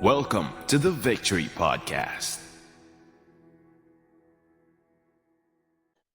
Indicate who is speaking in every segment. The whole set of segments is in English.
Speaker 1: Welcome to the Victory Podcast.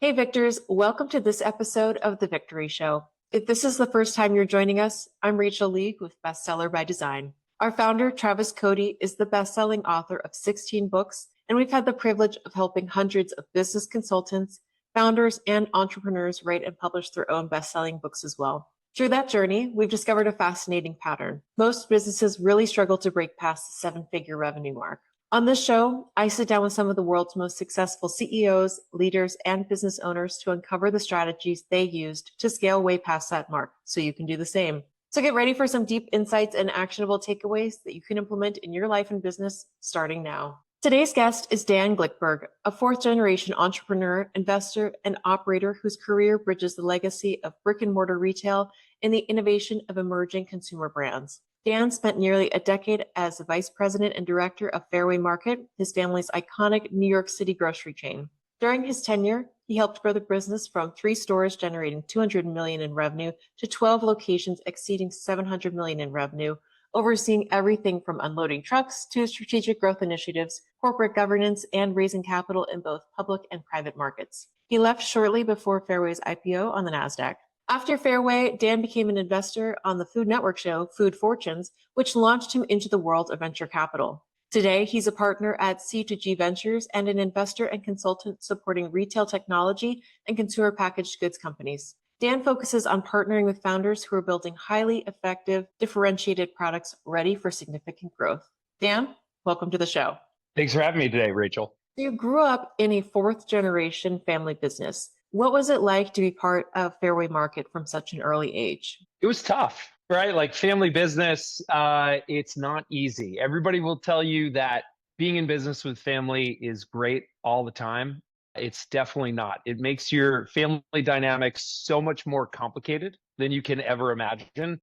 Speaker 2: Hey Victors, welcome to this episode of The Victory Show. If this is the first time you're joining us, I'm Rachel Leigh with Bestseller by Design. Our founder, Travis Cody, is the best-selling author of 16 books, and we've had the privilege of helping hundreds of business consultants, founders, and entrepreneurs write and publish their own best-selling books as well. Through that journey, we've discovered a fascinating pattern. Most businesses really struggle to break past the seven-figure revenue mark. On this show, I sit down with some of the world's most successful CEOs, leaders, and business owners to uncover the strategies they used to scale way past that mark, so you can do the same. So get ready for some deep insights and actionable takeaways that you can implement in your life and business starting now. Today's guest is Dan Glickberg, a fourth-generation entrepreneur, investor, and operator whose career bridges the legacy of brick-and-mortar retail and the innovation of emerging consumer brands. Dan spent nearly a decade as the vice president and director of Fairway Market, his family's iconic New York City grocery chain. During his tenure, he helped grow the business from 3 stores generating $200 million in revenue to 12 locations exceeding $700 million in revenue, overseeing everything from unloading trucks to strategic growth initiatives, corporate governance, and raising capital in both public and private markets. He left shortly before Fairway's IPO on the NASDAQ. After Fairway, Dan became an investor on the Food Network show, Food Fortunes, which launched him into the world of venture capital. Today, he's a partner at C2G Ventures and an investor and consultant supporting retail technology and consumer packaged goods companies. Dan focuses on partnering with founders who are building highly effective, differentiated products ready for significant growth. Dan, welcome to the show.
Speaker 3: Thanks for having me today, Rachel.
Speaker 2: You grew up in a fourth-generation family business. What was it like to be part of Fairway Market from such an early age?
Speaker 3: It was tough, right? Like family business, it's not easy. Everybody will tell you that being in business with family is great all the time. It's definitely not. It makes your family dynamics so much more complicated than you can ever imagine.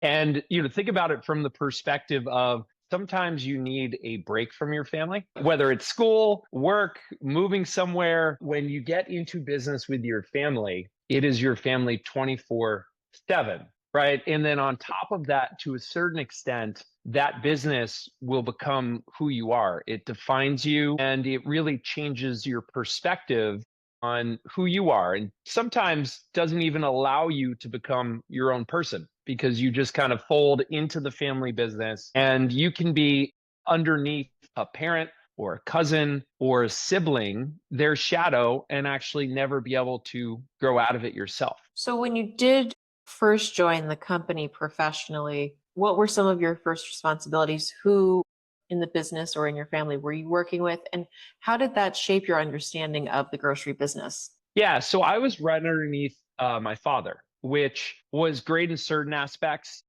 Speaker 3: And, think about it from the perspective of sometimes you need a break from your family, whether it's school, work, moving somewhere. When you get into business with your family, it is your family 24/7, right? And then on top of that, to a certain extent, that business will become who you are. It defines you and it really changes your perspective on who you are, and sometimes doesn't even allow you to become your own person because you just kind of fold into the family business, and you can be underneath a parent or a cousin or a sibling, their shadow, and actually never be able to grow out of it yourself.
Speaker 2: So when you did first join the company professionally, what were some of your first responsibilities? Who in the business or in your family were you working with? And how did that shape your understanding of the grocery business?
Speaker 3: Yeah, so I was right underneath my father, which was great in certain aspects.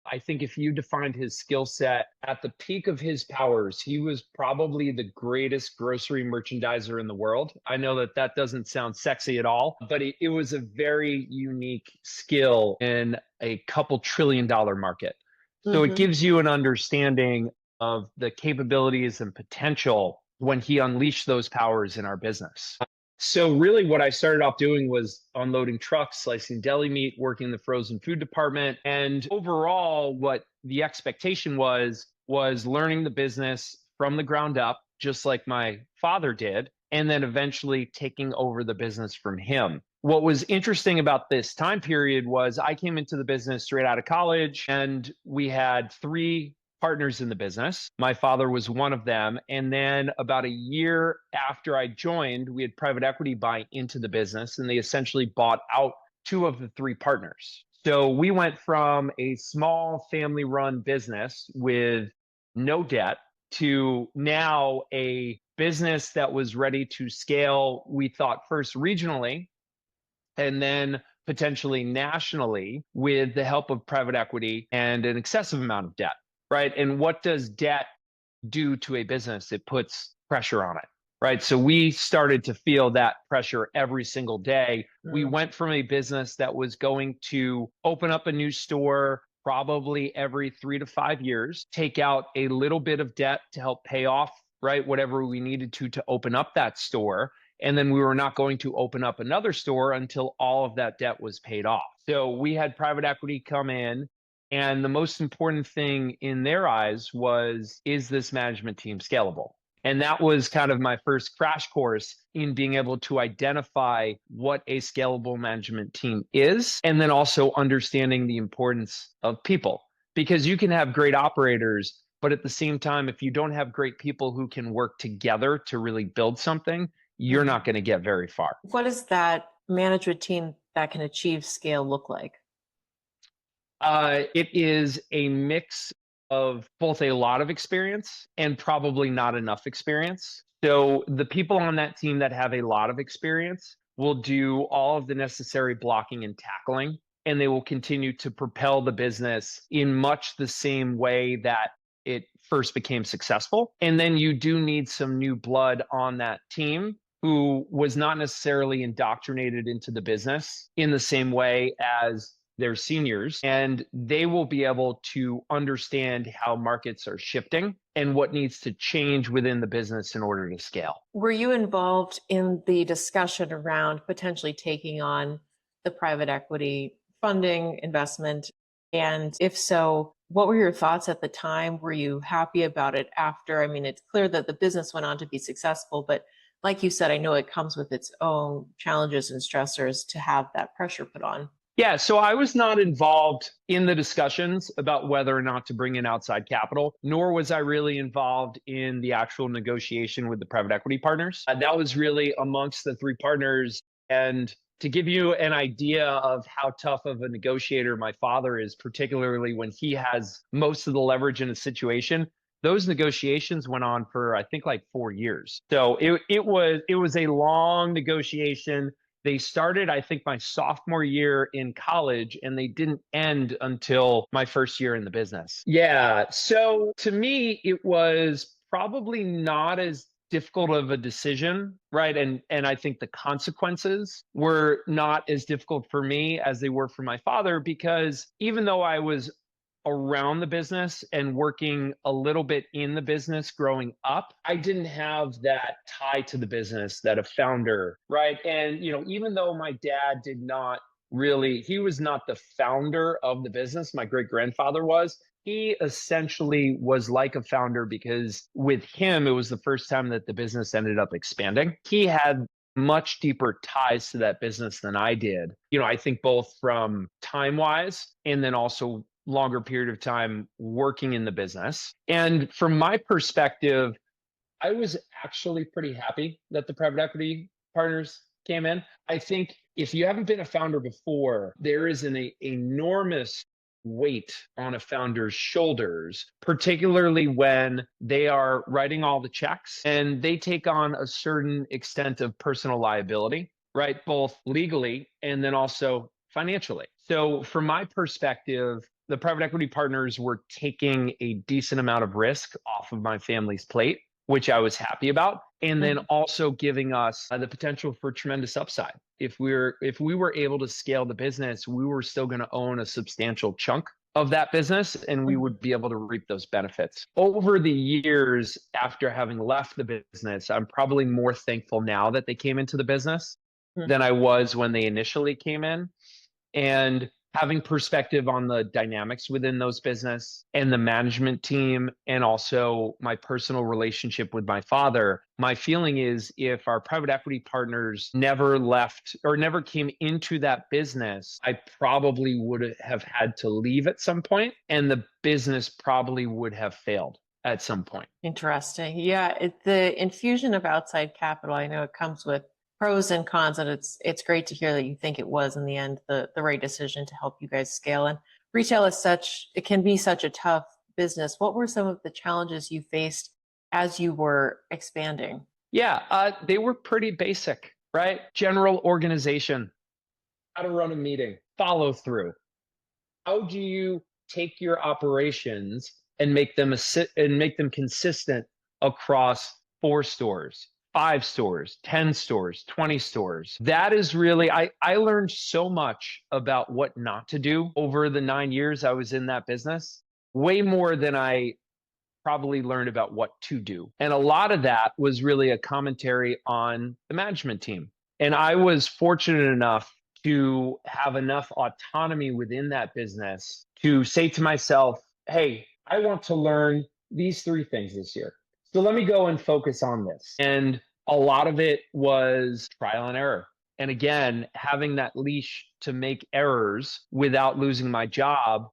Speaker 3: I think if you defined his skill set at the peak of his powers, he was probably the greatest grocery merchandiser in the world. I know that that doesn't sound sexy at all, but it was a very unique skill in a couple $1 trillion market. So it gives you an understanding of the capabilities and potential when he unleashed those powers in our business. So really what I started off doing was unloading trucks, slicing deli meat, working in the frozen food department. And overall, what the expectation was learning the business from the ground up, just like my father did, and then eventually taking over the business from him. What was interesting about this time period was I came into the business straight out of college, and we had 3 partners in the business. My father was one of them. And then about a year after I joined, we had private equity buy into the business, and they essentially bought out 2 of the 3 partners. So we went from a small family-run business with no debt to now a business that was ready to scale, we thought first regionally, and then potentially nationally with the help of private equity and an excessive amount of debt. Right. And what does debt do to a business? It puts pressure on it. Right. So we started to feel that pressure every single day. We went from a business that was going to open up a new store probably every 3 to 5 years, take out a little bit of debt to help pay off, right, whatever we needed to open up that store. And then we were not going to open up another store until all of that debt was paid off. So we had private equity come in And the most important thing in their eyes was, is this management team scalable? And that was kind of my first crash course in being able to identify what a scalable management team is, and then also understanding the importance of people. Because you can have great operators, but at the same time, if you don't have great people who can work together to really build something, you're not going to get very far.
Speaker 2: What does that management team that can achieve scale look like?
Speaker 3: It is a mix of both a lot of experience and probably not enough experience. So the people on that team that have a lot of experience will do all of the necessary blocking and tackling, and they will continue to propel the business in much the same way that it first became successful. And then you do need some new blood on that team who was not necessarily indoctrinated into the business in the same way as their seniors, and they will be able to understand how markets are shifting and what needs to change within the business in order to scale.
Speaker 2: Were you involved in the discussion around potentially taking on the private equity funding investment? And if so, what were your thoughts at the time? Were you happy about it after? I mean, it's clear that the business went on to be successful, but like you said, I know it comes with its own challenges and stressors to have that pressure put on.
Speaker 3: Yeah, so I was not involved in the discussions about whether or not to bring in outside capital, nor was I really involved in the actual negotiation with the private equity partners. That was really amongst the three partners. And to give you an idea of how tough of a negotiator my father is, particularly when he has most of the leverage in a situation, those negotiations went on for, I think, like 4 years. So it was a long negotiation. They started, I think, my sophomore year in college, and they didn't end until my first year in the business. Yeah. So to me, it was probably not as difficult of a decision, right? And I think the consequences were not as difficult for me as they were for my father, because even though I was around the business and working a little bit in the business growing up, I didn't have that tie to the business that a founder, right? And, even though my dad did not really, he was not the founder of the business, my great grandfather was. He essentially was like a founder because with him, it was the first time that the business ended up expanding. He had much deeper ties to that business than I did. I think both from time wise and then also longer period of time working in the business. And from my perspective, I was actually pretty happy that the private equity partners came in. I think if you haven't been a founder before, there is an enormous weight on a founder's shoulders, particularly when they are writing all the checks and they take on a certain extent of personal liability, right? Both legally and then also financially. So from my perspective, the private equity partners were taking a decent amount of risk off of my family's plate, which I was happy about, and then also giving us the potential for tremendous upside. If we were able to scale the business, we were still going to own a substantial chunk of that business, and we would be able to reap those benefits. Over the years, after having left the business, I'm probably more thankful now that they came into the business than I was when they initially came in. And having perspective on the dynamics within those business and the management team, and also my personal relationship with my father, my feeling is if our private equity partners never left or never came into that business, I probably would have had to leave at some point, and the business probably would have failed at some point.
Speaker 2: Interesting. Yeah, the infusion of outside capital, I know it comes with pros and cons, and it's great to hear that you think it was in the end the right decision to help you guys scale. And retail is it can be such a tough business. What were some of the challenges you faced as you were expanding?
Speaker 3: Yeah, they were pretty basic, right? General organization, how to run a meeting, follow through. How do you take your operations and make them consistent across 4 stores? 5 stores, 10 stores, 20 stores. That is really, I learned so much about what not to do over the 9 years I was in that business, way more than I probably learned about what to do. And a lot of that was really a commentary on the management team. And I was fortunate enough to have enough autonomy within that business to say to myself, hey, I want to learn these 3 things this year. So let me go and focus on this. And a lot of it was trial and error. And again, having that leash to make errors without losing my job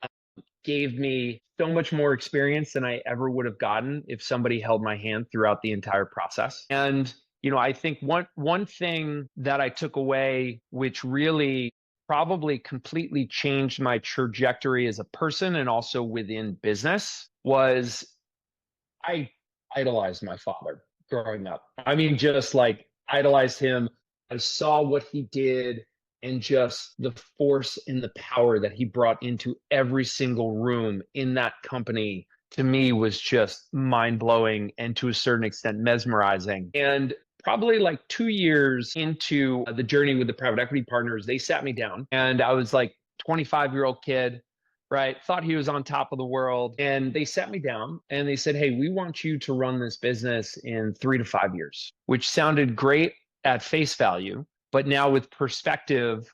Speaker 3: gave me so much more experience than I ever would have gotten if somebody held my hand throughout the entire process. And, I think one thing that I took away, which really probably completely changed my trajectory as a person and also within business, was I idolized my father growing up. I mean, just like idolized him. I saw what he did and just the force and the power that he brought into every single room in that company to me was just mind blowing and to a certain extent mesmerizing. And probably like 2 years into the journey with the private equity partners, they sat me down and I was like 25-year-old kid, right? Thought he was on top of the world. And they sat me down and they said, hey, we want you to run this business in 3 to 5 years, which sounded great at face value. But now with perspective,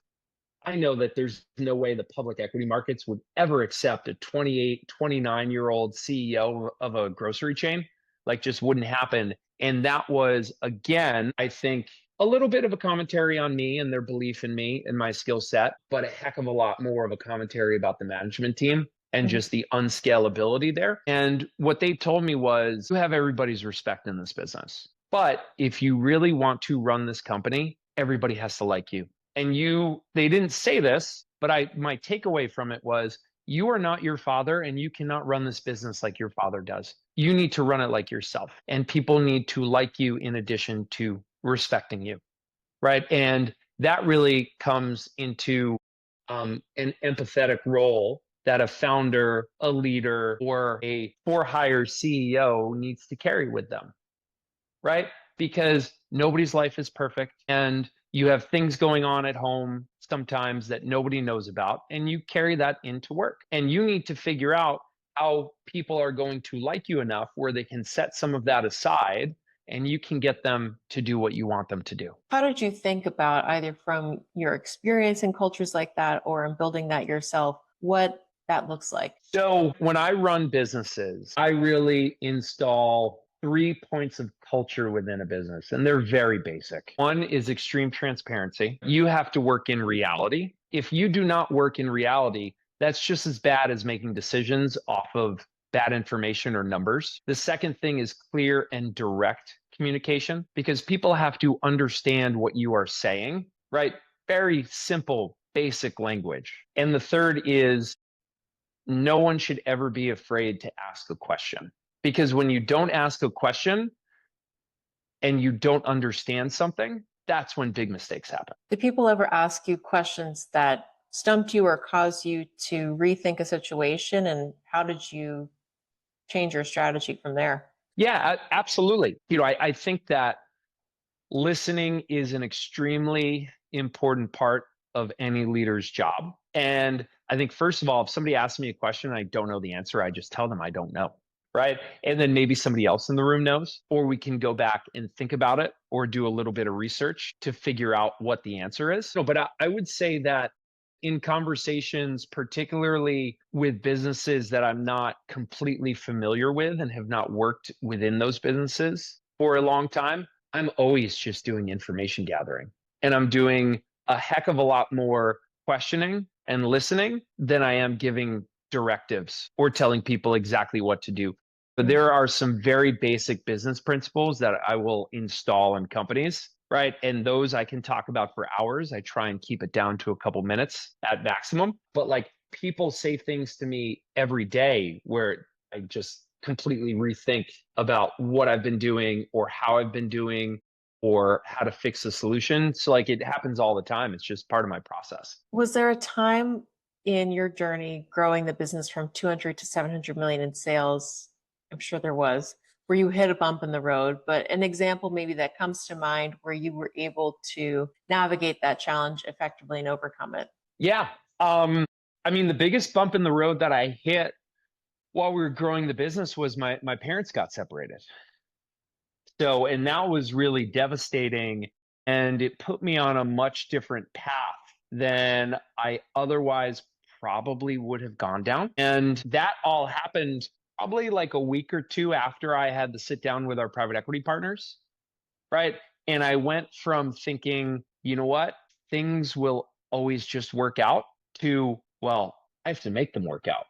Speaker 3: I know that there's no way the public equity markets would ever accept a 28, 29-year-old CEO of a grocery chain. Like, just wouldn't happen. And that was, again, I think, a little bit of a commentary on me and their belief in me and my skill set, but a heck of a lot more of a commentary about the management team and just the unscalability there. And what they told me was, you have everybody's respect in this business. But if you really want to run this company, everybody has to like you. And they didn't say this, but my takeaway from it was, you are not your father and you cannot run this business like your father does. You need to run it like yourself. And people need to like you in addition to respecting you, right? And that really comes into an empathetic role that a founder, a leader, or a for-hire CEO needs to carry with them, right? Because nobody's life is perfect and you have things going on at home sometimes that nobody knows about, and you carry that into work. And you need to figure out how people are going to like you enough where they can set some of that aside and you can get them to do what you want them to do.
Speaker 2: How did you think about, either from your experience in cultures like that or in building that yourself, what that looks like?
Speaker 3: So when I run businesses, I really install 3 points of culture within a business, and they're very basic. One is extreme transparency. You have to work in reality. If you do not work in reality, that's just as bad as making decisions off of bad information or numbers. The second thing is clear and direct communication, because people have to understand what you are saying, right? Very simple, basic language. And the third is, no one should ever be afraid to ask a question. Because when you don't ask a question and you don't understand something, that's when big mistakes happen.
Speaker 2: Did people ever ask you questions that stumped you or caused you to rethink a situation? And how did you change your strategy from there?
Speaker 3: Yeah, absolutely. I think that listening is an extremely important part of any leader's job. And I think, first of all, if somebody asks me a question and I don't know the answer, I just tell them I don't know. Right. And then maybe somebody else in the room knows, or we can go back and think about it or do a little bit of research to figure out what the answer is. No, but I would say that in conversations, particularly with businesses that I'm not completely familiar with and have not worked within those businesses for a long time, I'm always just doing information gathering, and I'm doing a heck of a lot more questioning and listening than I am giving directives or telling people exactly what to do. But there are some very basic business principles that I will install in companies, right? And those I can talk about for hours. I try and keep it down to a couple minutes at maximum. But like, people say things to me every day where I just completely rethink about what I've been doing or how I've been doing or how to fix the solution. So like, it happens all the time. It's just part of my process.
Speaker 2: Was there a time in your journey growing the business from 200 to 700 million in sales? I'm sure there was, where you hit a bump in the road, but an example maybe that comes to mind where you were able to navigate that challenge effectively and overcome it.
Speaker 3: Yeah. I mean, the biggest bump in the road that I hit while we were growing the business was my parents got separated. So, and that was really devastating. And it put me on a much different path than I otherwise probably would have gone down. And that all happened probably like a week or two after I had to sit down with our private equity partners, right? And I went from thinking, you know what, things will always just work out to, well, I have to make them work out,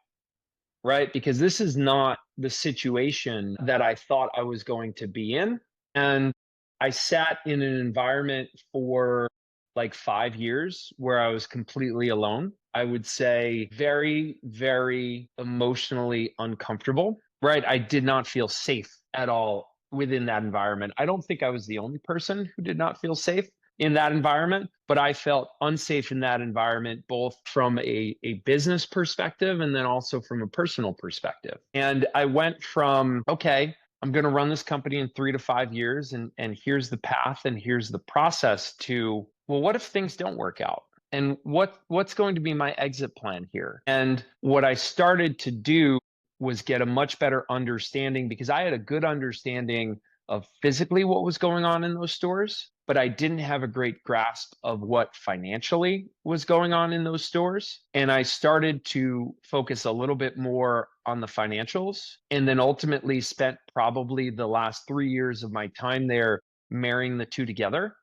Speaker 3: right? Because this is not the situation that I thought I was going to be in. And I sat in an environment for like 5 years where I was completely alone. I would say very, very emotionally uncomfortable, right? I did not feel safe at all within that environment. I don't think I was the only person who did not feel safe in that environment, but I felt unsafe in that environment, both from a business perspective and then also from a personal perspective. And I went from, okay, I'm going to run this company in 3 to 5 years, and here's the path and here's the process, to, well, what if things don't work out? And what's going to be my exit plan here? And what I started to do was get a much better understanding, because I had a good understanding of physically what was going on in those stores, but I didn't have a great grasp of what financially was going on in those stores. And I started to focus a little bit more on the financials, and then ultimately spent probably the last 3 years of my time there marrying the two together.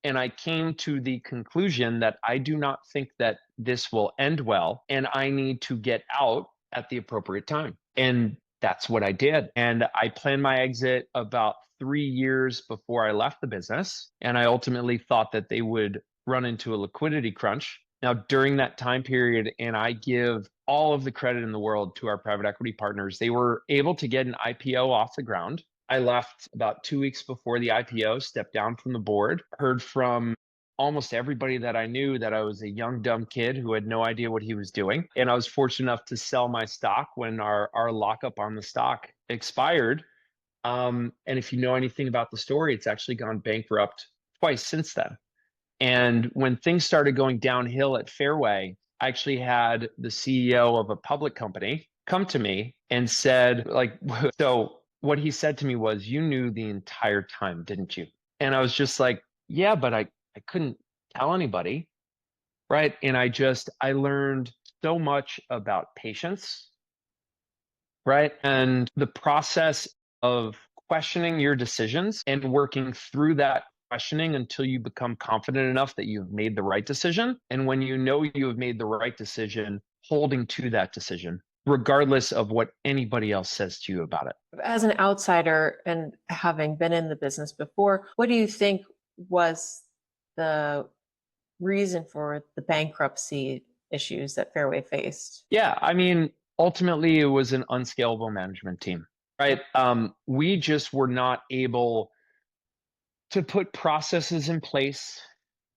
Speaker 3: And I came to the conclusion that I do not think that this will end well, and I need to get out at the appropriate time. And that's what I did. And I planned my exit about 3 years before I left the business. And I ultimately thought that they would run into a liquidity crunch. Now, during that time period, and I give all of the credit in the world to our private equity partners, they were able to get an IPO off the ground. I left about 2 weeks before the IPO, stepped down from the board, heard from almost everybody that I knew that I was a young, dumb kid who had no idea what he was doing. And I was fortunate enough to sell my stock when our lockup on the stock expired. And if you know anything about the story, it's actually gone bankrupt twice since then. And when things started going downhill at Fairway, I actually had the CEO of a public company come to me and said, like, so what he said to me was, "You knew the entire time, didn't you?" And I was just like, yeah, but I couldn't tell anybody, right? And I learned so much about patience, right? And the process of questioning your decisions and working through that questioning until you become confident enough that you've made the right decision. And when you know you have made the right decision, holding to that decision, regardless of what anybody else says to you about it.
Speaker 2: As an outsider and having been in the business before, what do you think was the reason for the bankruptcy issues that Fairway faced?
Speaker 3: Yeah, I mean, ultimately, it was an unscalable management team, right? We just were not able to put processes in place,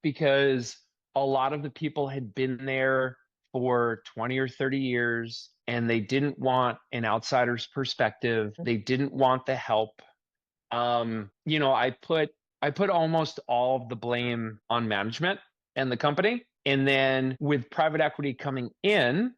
Speaker 3: because a lot of the people had been there for 20 or 30 years, and they didn't want an outsider's perspective. They didn't want the help. I put almost all of the blame on management and the company. And then with private equity coming in,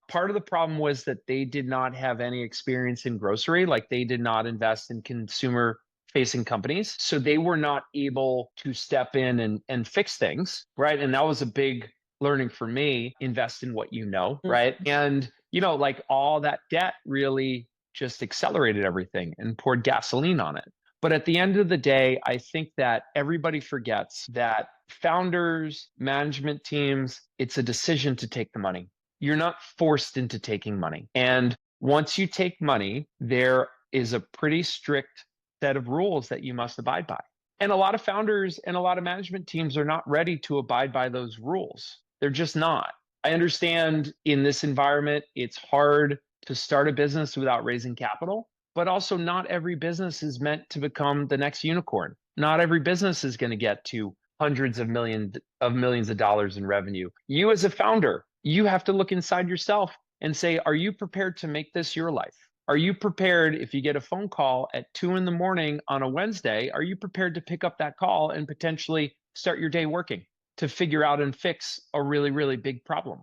Speaker 3: part of the problem was that they did not have any experience in grocery. Like, they did not invest in consumer facing companies. So they were not able to step in and fix things, right? And that was a big learning for me. Invest in what you know, right? And, like, all that debt really just accelerated everything and poured gasoline on it. But at the end of the day, I think that everybody forgets that founders, management teams, it's a decision to take the money. You're not forced into taking money. And once you take money, there is a pretty strict set of rules that you must abide by. And a lot of founders and a lot of management teams are not ready to abide by those rules. They're just not. I understand in this environment, it's hard to start a business without raising capital, but also not every business is meant to become the next unicorn. Not every business is going to get to hundreds of millions of dollars in revenue. You as a founder, you have to look inside yourself and say, are you prepared to make this your life? Are you prepared, if you get a phone call at 2 a.m. on a Wednesday, are you prepared to pick up that call and potentially start your day working to figure out and fix a really, really big problem?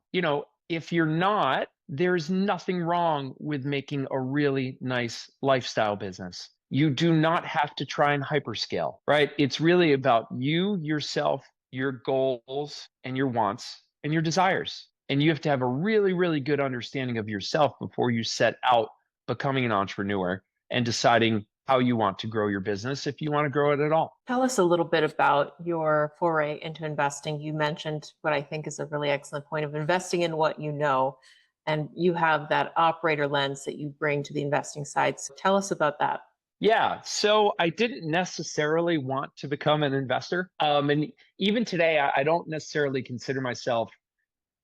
Speaker 3: If you're not, there's nothing wrong with making a really nice lifestyle business. You do not have to try and hyperscale, right? It's really about you, yourself, your goals and your wants and your desires. And you have to have a really, really good understanding of yourself before you set out becoming an entrepreneur and deciding how you want to grow your business if you want to grow it at all.
Speaker 2: Tell us a little bit about your foray into investing. You mentioned what I think is a really excellent point of investing in what you know, and you have that operator lens that you bring to the investing side. So tell us about that.
Speaker 3: Yeah, so I didn't necessarily want to become an investor. And even today, I don't necessarily consider myself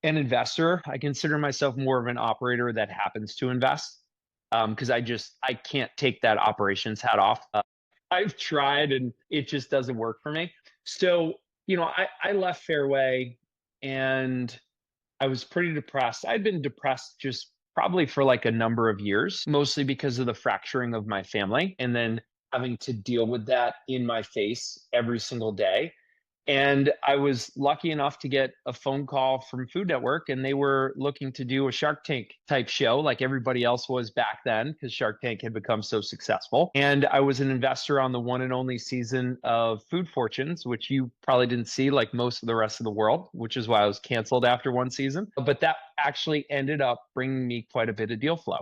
Speaker 3: an investor. I consider myself more of an operator that happens to invest because I can't take that operations hat off. I've tried and it just doesn't work for me. So, I left Fairway and I was pretty depressed. I'd been depressed just probably for like a number of years, mostly because of the fracturing of my family and then having to deal with that in my face every single day. And I was lucky enough to get a phone call from Food Network, and they were looking to do a Shark Tank type show like everybody else was back then because Shark Tank had become so successful. And I was an investor on the one and only season of Food Fortunes, which you probably didn't see like most of the rest of the world, which is why I was canceled after one season. But that actually ended up bringing me quite a bit of deal flow.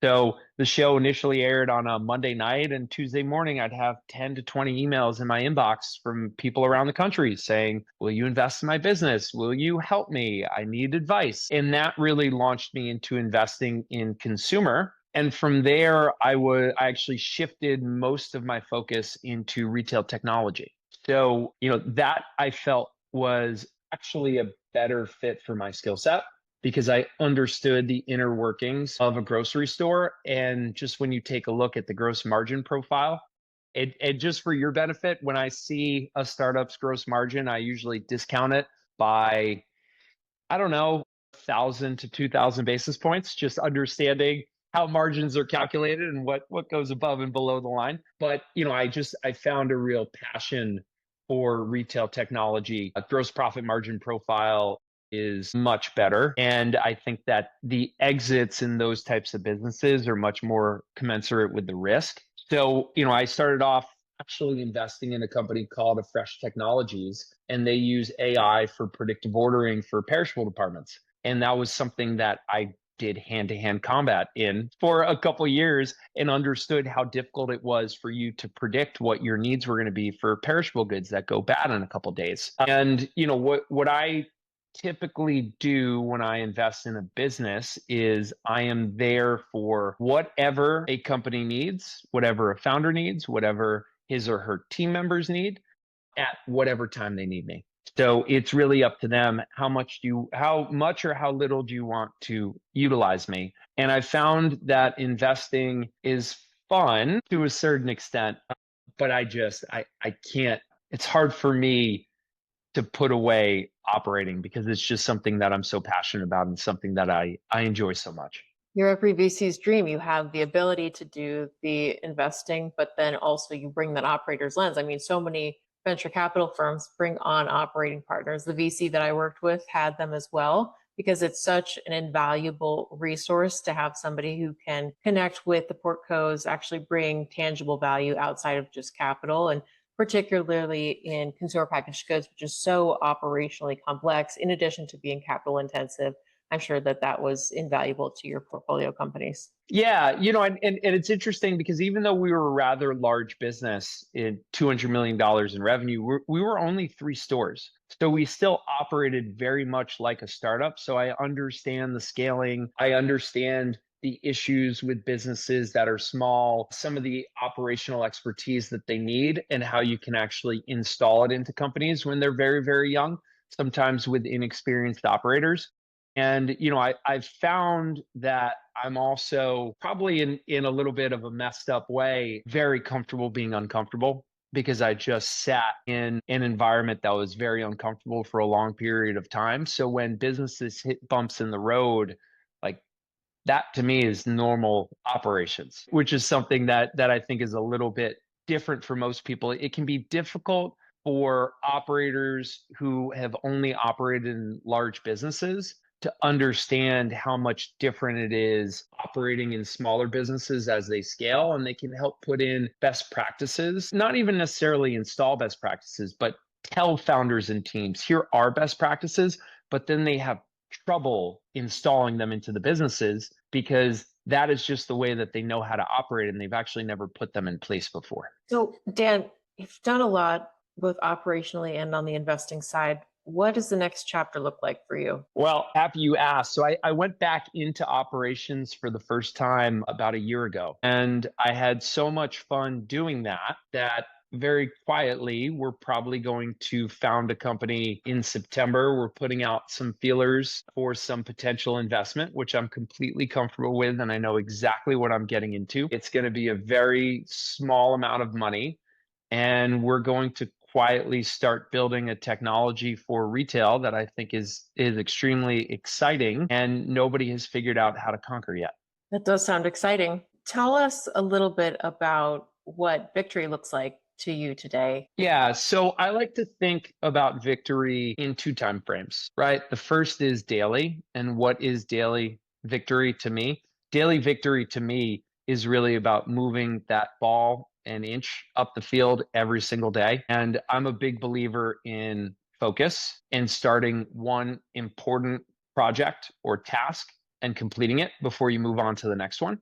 Speaker 3: So the show initially aired on a Monday night, and Tuesday morning, I'd have 10 to 20 emails in my inbox from people around the country saying, "Will you invest in my business? Will you help me? I need advice." And that really launched me into investing in consumer. And from there, I actually shifted most of my focus into retail technology. So, that I felt was actually a better fit for my skill set because I understood the inner workings of a grocery store. And just when you take a look at the gross margin profile, it just for your benefit, when I see a startup's gross margin, I usually discount it by, I don't know, 1,000 to 2,000 basis points, just understanding how margins are calculated and what goes above and below the line. But, I found a real passion for retail technology. A gross profit margin profile is much better. And I think that the exits in those types of businesses are much more commensurate with the risk. So, I started off actually investing in a company called Fresh Technologies, and they use AI for predictive ordering for perishable departments. And that was something that I did hand-to-hand combat in for a couple of years and understood how difficult it was for you to predict what your needs were going to be for perishable goods that go bad in a couple of days. And what I typically do when I invest in a business is I am there for whatever a company needs, whatever a founder needs, whatever his or her team members need at whatever time they need me. So it's really up to them how much or how little do you want to utilize me? And I found that investing is fun to a certain extent, but I can't, it's hard for me to put away operating because it's just something that I'm so passionate about and something that I enjoy so much.
Speaker 2: You're every VC's dream. You have the ability to do the investing, but then also you bring that operator's lens. I mean, so many venture capital firms bring on operating partners. The VC that I worked with had them as well because it's such an invaluable resource to have somebody who can connect with the portcos, actually bring tangible value outside of just capital. And particularly in consumer packaged goods, which is so operationally complex, in addition to being capital intensive. I'm sure that was invaluable to your portfolio companies.
Speaker 3: Yeah, and it's interesting because even though we were a rather large business in $200 million in revenue, we were only 3 stores. So we still operated very much like a startup. So I understand the scaling. I understand the issues with businesses that are small, some of the operational expertise that they need, and how you can actually install it into companies when they're very, very young, sometimes with inexperienced operators. And, I've found that I'm also probably in a little bit of a messed up way, very comfortable being uncomfortable because I just sat in an environment that was very uncomfortable for a long period of time. So when businesses hit bumps in the road, like that to me is normal operations, which is something that I think is a little bit different for most people. It can be difficult for operators who have only operated in large businesses to understand how much different it is operating in smaller businesses as they scale, and they can help put in best practices, not even necessarily install best practices, but tell founders and teams, here are best practices, but then they have trouble installing them into the businesses because that is just the way that they know how to operate and they've actually never put them in place before.
Speaker 2: So, Dan, you've done a lot both operationally and on the investing side. What does the next chapter look like for you?
Speaker 3: Well, happy you asked. So I went back into operations for the first time about a year ago, and I had so much fun doing that very quietly, we're probably going to found a company in September. We're putting out some feelers for some potential investment, which I'm completely comfortable with, and I know exactly what I'm getting into. It's going to be a very small amount of money, and we're going to quietly start building a technology for retail that I think is extremely exciting and nobody has figured out how to conquer yet.
Speaker 2: That does sound exciting. Tell us a little bit about what victory looks like to you today.
Speaker 3: Yeah, so I like to think about victory in two time frames, right? The first is daily, and what is daily victory to me? Daily victory to me is really about moving that ball an inch up the field every single day. And I'm a big believer in focus and starting one important project or task and completing it before you move on to the next one.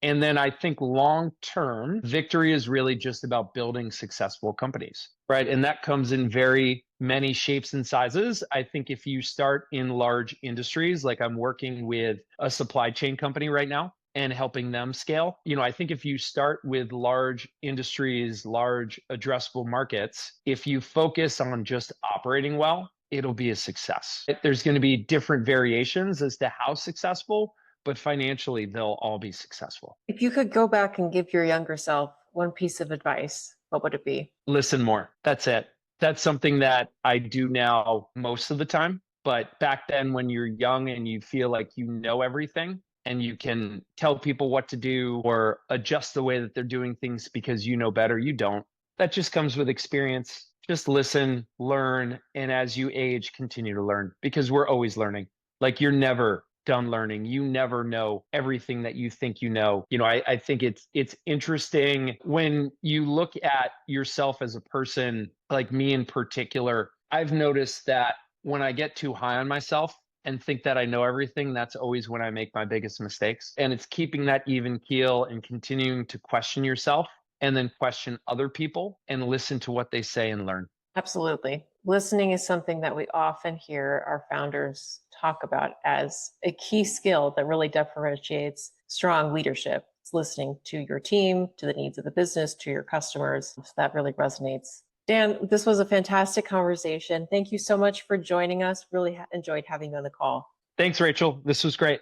Speaker 3: And then I think long term, victory is really just about building successful companies, right? And that comes in very many shapes and sizes. I think if you start in large industries, like I'm working with a supply chain company right now and helping them scale, I think if you start with large industries, large addressable markets, if you focus on just operating well, it'll be a success. There's going to be different variations as to how successful, but financially, they'll all be successful.
Speaker 2: If you could go back and give your younger self one piece of advice, what would it be?
Speaker 3: Listen more. That's it. That's something that I do now most of the time. But back then, when you're young and you feel like you know everything and you can tell people what to do or adjust the way that they're doing things because you know better, you don't. That just comes with experience. Just listen, learn, and as you age, continue to learn because we're always learning. Like you're never done learning. You never know everything that you think you know. I think it's interesting when you look at yourself as a person, like me in particular. I've noticed that when I get too high on myself and think that I know everything, that's always when I make my biggest mistakes. And it's keeping that even keel and continuing to question yourself and then question other people and listen to what they say and learn.
Speaker 2: Absolutely. Listening is something that we often hear our founders talk about as a key skill that really differentiates strong leadership. It's listening to your team, to the needs of the business, to your customers. So that really resonates. Dan, this was a fantastic conversation. Thank you so much for joining us. Really enjoyed having you on the call.
Speaker 3: Thanks, Rachel. This was great.